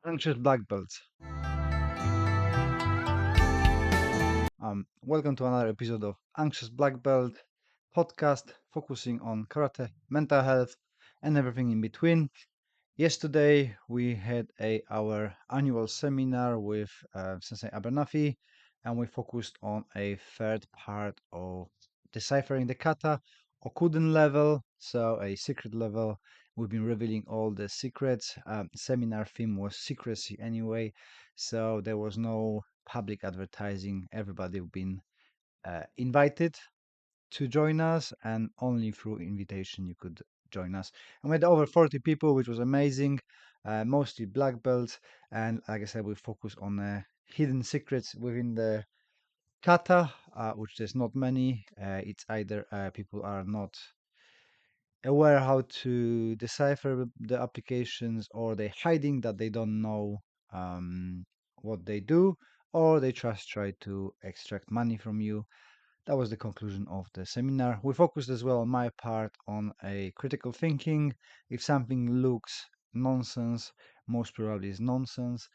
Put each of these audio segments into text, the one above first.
Anxious black belts. Welcome to another episode of Anxious Black Belt podcast, focusing on karate, mental health, and everything in between. Yesterday we had our annual seminar with Sensei Abernathy, and we focused on a third part of deciphering the kata, Okuden level, so a secret level. We've been revealing all the secrets. Seminar theme was secrecy anyway, so there was no public advertising. Everybody been invited to join us, and only through invitation you could join us. And we had over 40 people, which was amazing, mostly black belts. And like I said, we focus on hidden secrets within the kata, which there's not many. It's either people are not aware how to decipher the applications, or they hiding that they don't know what they do, or they just try to extract money from you. That was the conclusion of the seminar. We focused as well on my part on a critical thinking. If something looks nonsense, most probably is nonsense.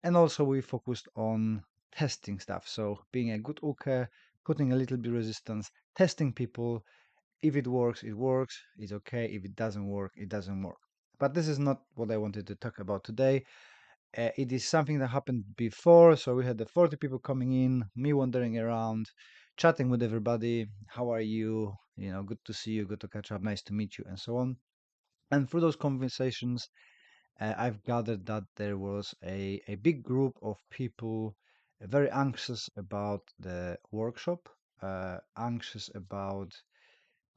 And also we focused on testing stuff. So being a good uke, putting a little bit resistance, testing people. If it works, it works. It's okay. If it doesn't work, it doesn't work. But this is not what I wanted to talk about today. It is something that happened before. So we had the 40 people coming in, me wandering around, chatting with everybody. How are you? Good to see you, good to catch up, nice to meet you, and so on. And through those conversations, I've gathered that there was a big group of people very anxious about the workshop, anxious about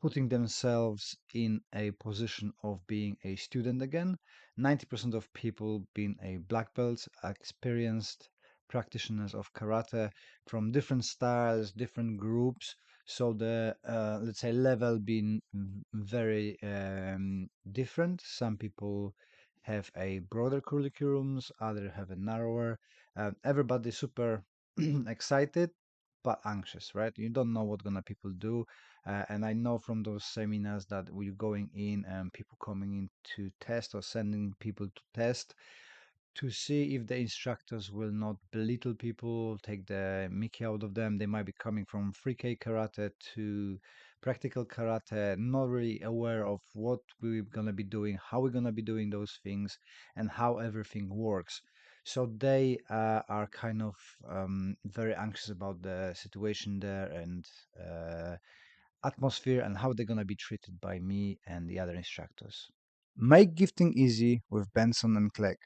putting themselves in a position of being a student again. 90% of people being a black belts, experienced practitioners of karate from different styles, different groups. So the let's say level being very different. Some people have a broader curriculums, other have a narrower. Everybody super excited but anxious, right? You don't know what gonna people do, and I know from those seminars that we're going in and people coming in to test, or sending people to test, to see if the instructors will not belittle people, take the mickey out of them. They might be coming from 3K karate to practical karate, not really aware of what we're gonna be doing, how we're gonna be doing those things, and how everything works. So they are kind of very anxious about the situation there, and atmosphere, and how they're going to be treated by me and the other instructors. Make gifting easy with Benson and Clegg.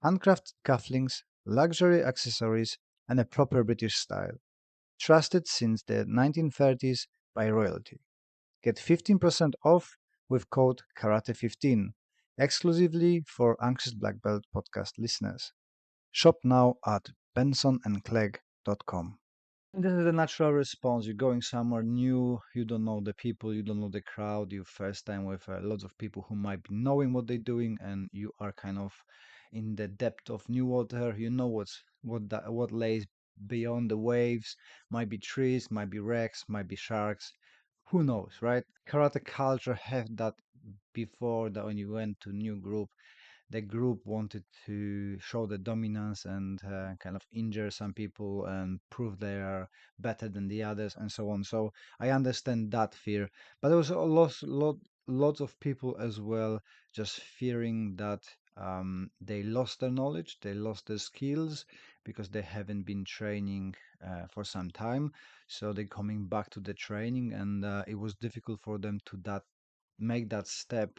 Handcrafted cufflinks, luxury accessories, and a proper British style. Trusted since the 1930s by royalty. Get 15% off with code Karate15, exclusively for Anxious Black Belt podcast listeners. Shop now at bensonandclegg.com. This is a natural response. You're going somewhere new, you don't know the people, you don't know the crowd, you first time with lots of people who might be knowing what they're doing, and you are kind of in the depth of new water. You know what lays beyond the waves. Might be trees, might be wrecks, might be sharks. Who knows, right? Karate culture have that before, that when you went to new group, the group wanted to show the dominance and kind of injure some people and prove they are better than the others, and so on. So I understand that fear, but there was lots of people as well just fearing that they lost their knowledge, they lost their skills because they haven't been training for some time. So they're coming back to the training, and it was difficult for them to that make that step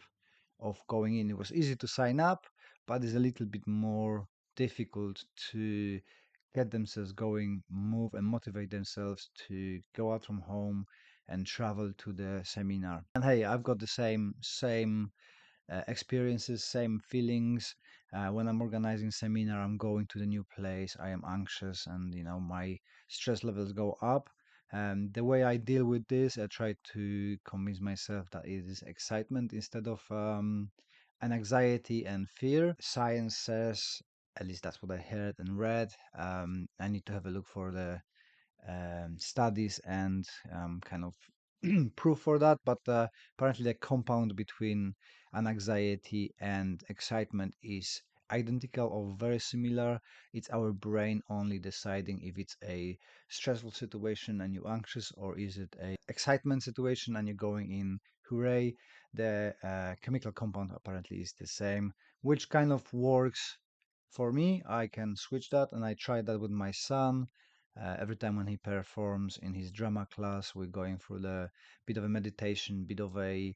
of going in. It was easy to sign up, but it's a little bit more difficult to get themselves going, move and motivate themselves to go out from home and travel to the seminar. And hey, I've got the same experiences, same feelings. When I'm organizing seminar, I'm going to the new place, I am anxious, and my stress levels go up. The way I deal with this, I try to convince myself that it is excitement instead of an anxiety and fear. Science says, at least that's what I heard and read. I need to have a look for the studies and kind of proof for that. But apparently, the compound between an anxiety and excitement is identical or very similar. It's our brain only deciding if it's a stressful situation and you're anxious, or is it a excitement situation and you're going in hooray. The chemical compound apparently is the same, which kind of works for me. I can switch that, and I tried that with my son. Every time when he performs in his drama class, we're going through the bit of a meditation, bit of a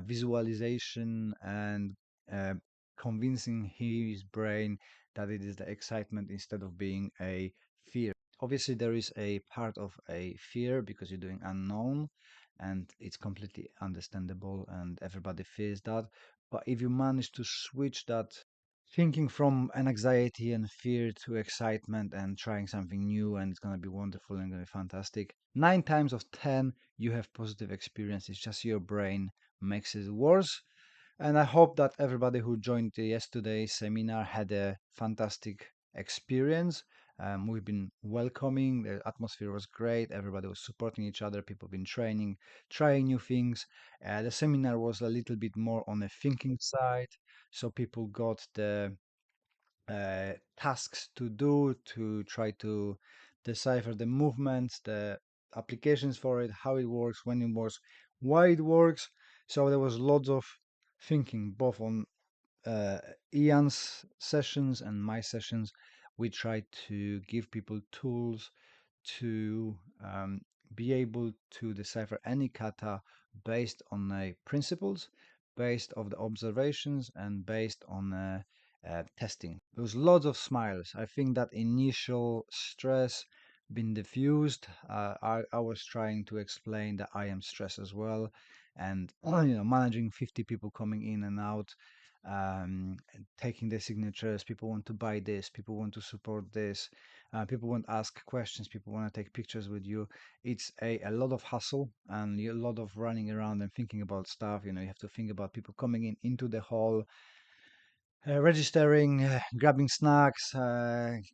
visualization, and uh, convincing his brain that it is the excitement instead of being a fear. Obviously, there is a part of a fear because you're doing unknown, and it's completely understandable, and everybody feels that. But if you manage to switch that thinking from an anxiety and fear to excitement and trying something new, and it's going to be wonderful and going to be fantastic, 9 times of 10 you have positive experience. It's just your brain makes it worse. And I hope that everybody who joined the yesterday's seminar had a fantastic experience. We've been welcoming, the atmosphere was great, everybody was supporting each other, people been training, trying new things. The seminar was a little bit more on the thinking side, so people got the tasks to do to try to decipher the movements, the applications for it, how it works, when it works, why it works. So there was lots of thinking both on uh, Ian's sessions and my sessions. We tried to give people tools to be able to decipher any kata based on principles, based on the observations, and based on testing. There was lots of smiles. I think that initial stress been diffused. I was trying to explain that I am stressed as well, and managing 50 people coming in and out, and taking their signatures. People want to buy this. People want to support this. People want to ask questions. People want to take pictures with you. It's a lot of hustle and a lot of running around and thinking about stuff. You have to think about people coming in into the hall, registering, grabbing snacks,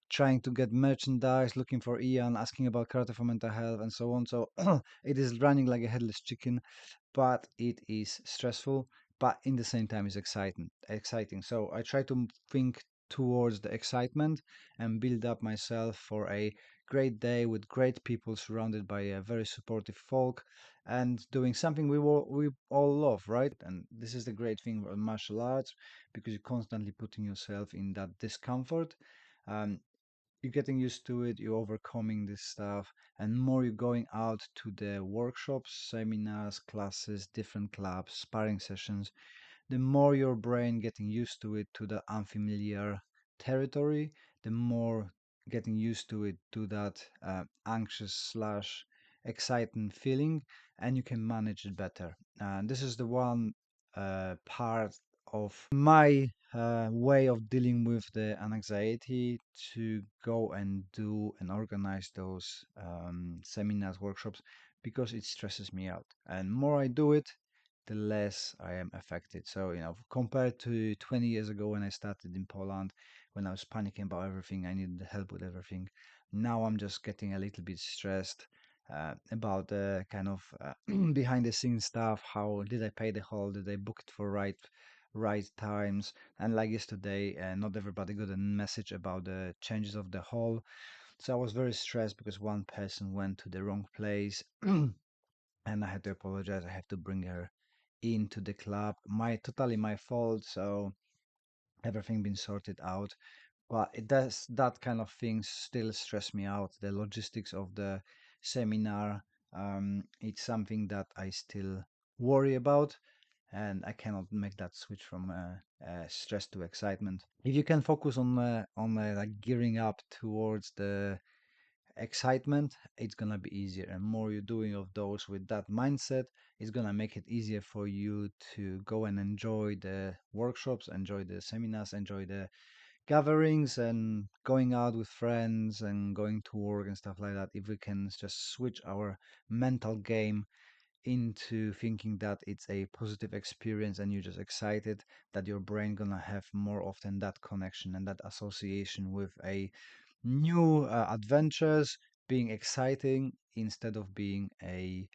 trying to get merchandise, looking for Ian, asking about karate for mental health, and so on. So it is running like a headless chicken, but it is stressful, but in the same time it's exciting. So I try to think towards the excitement and build up myself for a great day with great people surrounded by a very supportive folk, and doing something we all love, right? And this is the great thing about martial arts, because you're constantly putting yourself in that discomfort. um, you're getting used to it, you're overcoming this stuff, and more you're going out to the workshops, seminars, classes, different clubs, sparring sessions, the more your brain getting used to it, to the unfamiliar territory, the more getting used to it, to that anxious slash exciting feeling, and you can manage it better. And this is the one part of my way of dealing with the anxiety, to go and do and organize those seminars, workshops, because it stresses me out. And more I do it, the less I am affected. So, compared to 20 years ago when I started in Poland, when I was panicking about everything, I needed help with everything. Now I'm just getting a little bit stressed about the kind of behind the scenes stuff. How did I pay the hall? Did I book it for right times? And like yesterday, not everybody got a message about the changes of the hall. So I was very stressed because one person went to the wrong place. And I had to apologize. I have to bring her into the club. Totally my fault. So everything been sorted out. But it does, that kind of things still stress me out. The logistics of the seminar, it's something that I still worry about, and I cannot make that switch from stress to excitement. If you can focus on like gearing up towards the excitement, it's gonna be easier. And more you're doing of those with that mindset, it's gonna make it easier for you to go and enjoy the workshops, enjoy the seminars, enjoy the gatherings, and going out with friends and going to work and stuff like that. If we can just switch our mental game into thinking that it's a positive experience and you're just excited, that your brain gonna have more often that connection and that association with a new adventures being exciting instead of being a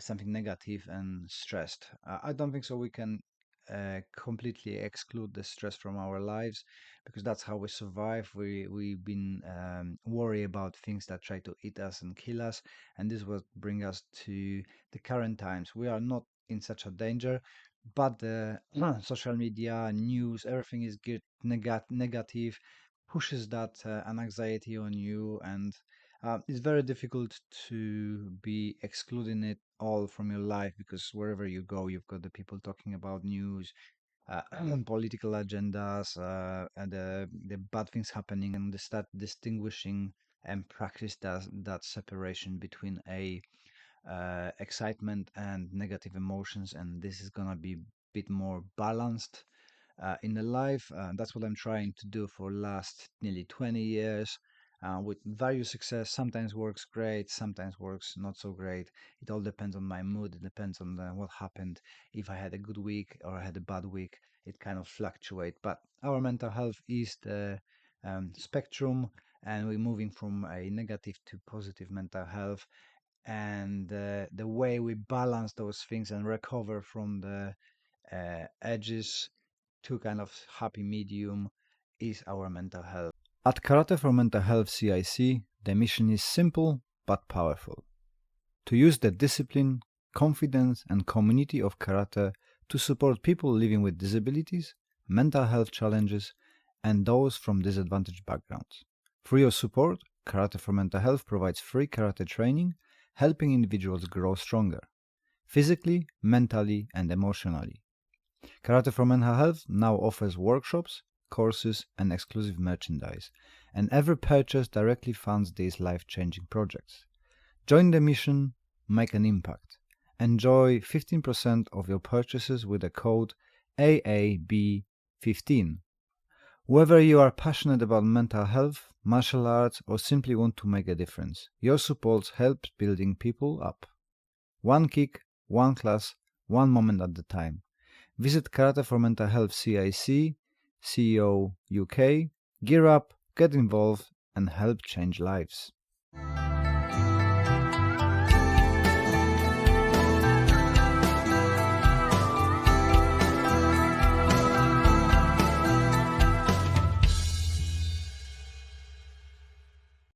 something negative and stressed. I don't think so we can completely exclude the stress from our lives because that's how we survive. We've been worry about things that try to eat us and kill us, and this will bring us to the current times. We are not in such a danger, but the social media, news, everything is negative, pushes that an anxiety on you, and it's very difficult to be excluding it all from your life because wherever you go, you've got the people talking about news, uh, political agendas, and the bad things happening, and they start distinguishing and practice that separation between a excitement and negative emotions, and this is gonna be a bit more balanced in the life. That's what I'm trying to do for last nearly 20 years. With various success, sometimes works great, sometimes works not so great. It all depends on my mood. It depends on what happened. If I had a good week or I had a bad week, it kind of fluctuate. But our mental health is the spectrum, and we're moving from a negative to positive mental health. And the way we balance those things and recover from the edges to kind of happy medium is our mental health. At Karate for Mental Health CIC, the mission is simple but powerful: to use the discipline, confidence, and community of karate to support people living with disabilities, mental health challenges, and those from disadvantaged backgrounds. For your support, Karate for Mental Health provides free karate training, helping individuals grow stronger, physically, mentally, and emotionally. Karate for Mental Health now offers workshops, courses, and exclusive merchandise, and every purchase directly funds these life-changing projects. Join the mission, make an impact. Enjoy 15% of your purchases with the code AAB15. Whether you are passionate about mental health, martial arts, or simply want to make a difference, your support helps building people up. One kick, one class, one moment at a time. Visit Karate for Mental Health CIC, CEO UK, gear up, get involved, and help change lives.